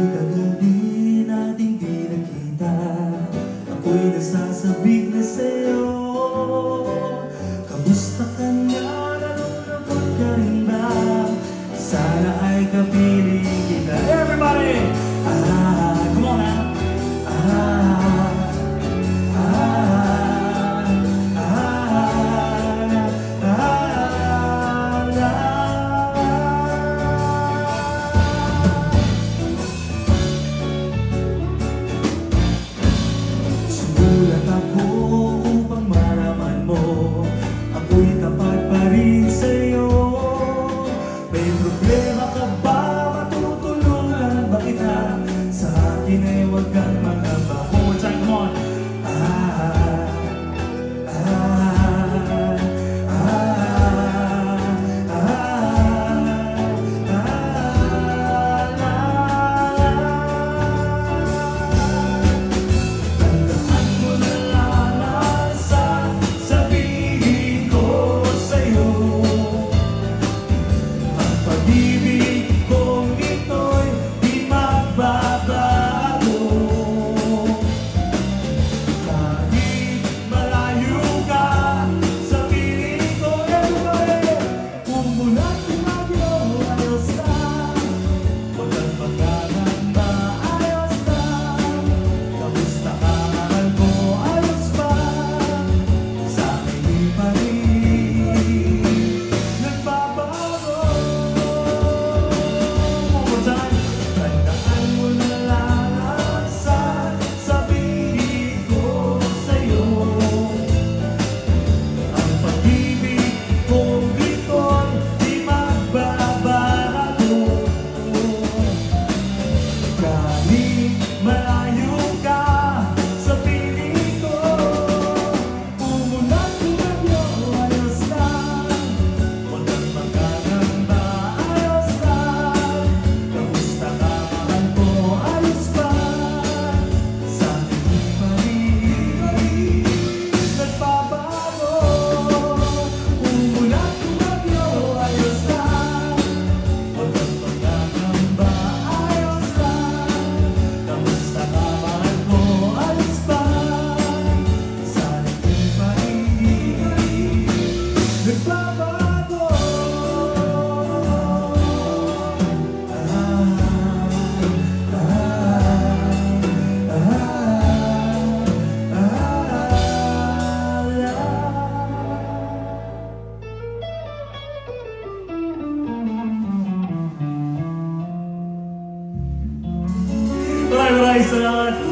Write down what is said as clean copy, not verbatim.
kagabi nating di nakita, ako'y nasasabik na sa'yo. Kamusta ka na? Nalulungkot ka rin ba? Sana ay kapiling kita. Everybody! Come on now! Sumulat ako upang maraman mo, ako'y tapat pa rin sa'yo. May problema ka ba? Matutulungan ba kita? Sa akin ay huwag kang mangamba. One more time, come on! Maraming salamat.